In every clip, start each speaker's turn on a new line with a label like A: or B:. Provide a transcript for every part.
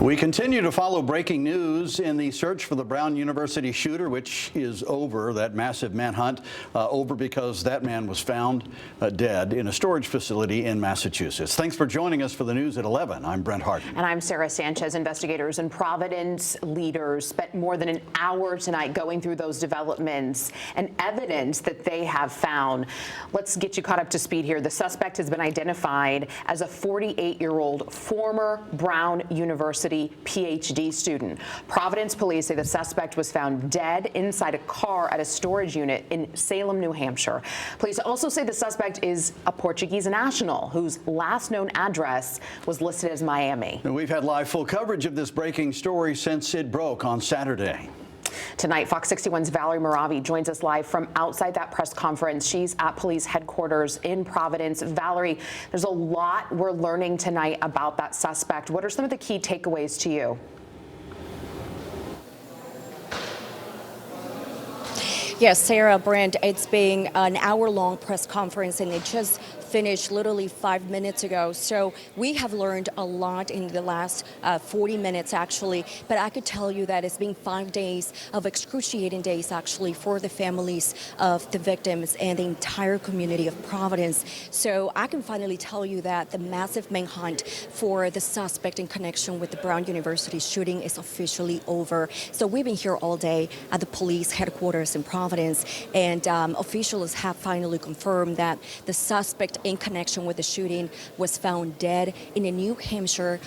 A: We continue to follow breaking news in the search for the Brown University shooter, which is over, that massive manhunt, over because that man was found dead in a storage facility in Massachusetts. Thanks for joining us for the news at 11. I'm Brent Harden.
B: And I'm Sarah Sanchez. Investigators and Providence leaders spent more than an hour tonight going through those developments and evidence that they have found. Let's get you caught up to speed here. The suspect has been identified as a 48-year-old former Brown University PhD student. Providence police say the suspect was found dead inside a car at a storage unit in Salem, New Hampshire. Police also say the suspect is a Portuguese national whose last known address was listed as Miami.
A: And we've had live full coverage of this breaking story since it broke on Saturday.
B: Tonight, Fox 61's Valerie Moravi joins us live from outside that press conference. She's at police headquarters in Providence. Valerie, there's a lot we're learning tonight about that suspect. What are some of the key takeaways to you?
C: Yes, Sarah, Brent, it's been an hour-long press conference, and it just finished literally 5 minutes ago. So we have learned a lot in the last 40 minutes, actually. But I could tell you that it's been 5 days of excruciating days, actually, for the families of the victims and the entire community of Providence. So I can finally tell you that the massive manhunt for the suspect in connection with the Brown University shooting is officially over. So we've been here all day at the police headquarters in Providence, and officials have finally confirmed that the suspect in connection with the shooting was found dead in a New Hampshire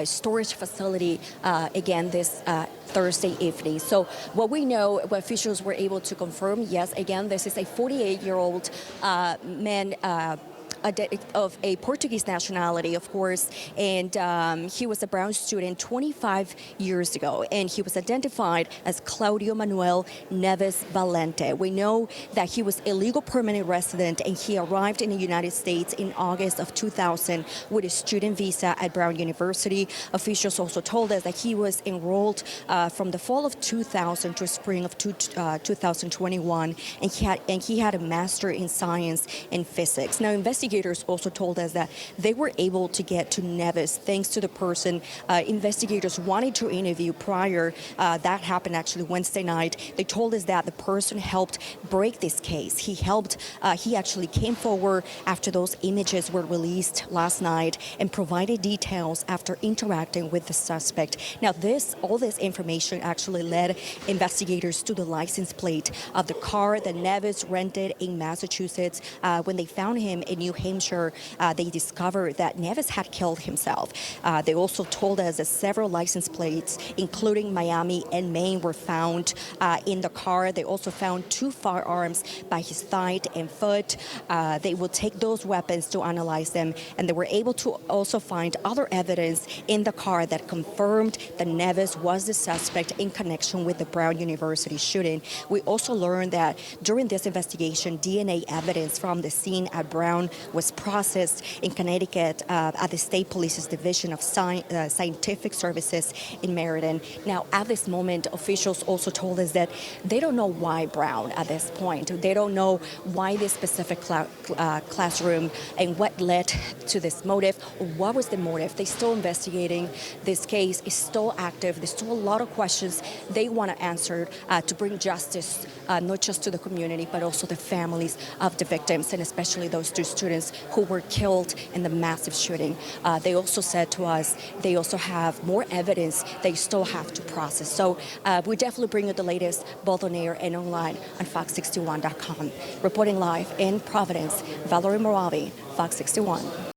C: storage facility again this Thursday evening. So what we know, what officials were able to confirm, yes, again, this is a 48-year-old man of a Portuguese nationality, of course, and he was a Brown student 25 years ago, and he was identified as Claudio Manuel Neves Valente. We know that he was a legal permanent resident, and he arrived in the United States in August of 2000 with a student visa at Brown University. Officials also told us that he was enrolled from the fall of 2000 to spring of 2021, and he had a master in science and physics. Now, investigators also told us that they were able to get to Neves thanks to the person investigators wanted to interview prior. That happened actually Wednesday night. They told us that the person helped break this case. He actually came forward after those images were released last night and provided details after interacting with the suspect. Now, all this information actually led investigators to the license plate of the car that Neves rented in Massachusetts. When they found him in New Hampshire, they discovered that Neves had killed himself. They also told us that several license plates, including Miami and Maine, were found in the car. They also found 2 firearms by his thigh and foot. They will take those weapons to analyze them, and they were able to also find other evidence in the car that confirmed that Neves was the suspect in connection with the Brown University shooting. We also learned that during this investigation, DNA evidence from the scene at Brown was processed in Connecticut at the State Police's Division of Scientific Services in Meriden. Now, at this moment, officials also told us that they don't know why Brown at this point. They don't know why this specific classroom and what led to this motive, or what was the motive. They're still investigating. This case is still active. There's still a lot of questions they want to answer to bring justice, not just to the community, but also the families of the victims, and especially those 2 students who were killed in the massive shooting. They also said to us they also have more evidence they still have to process. So we definitely bring you the latest, both on air and online on Fox61.com. Reporting live in Providence, Valerie Moravi, Fox 61.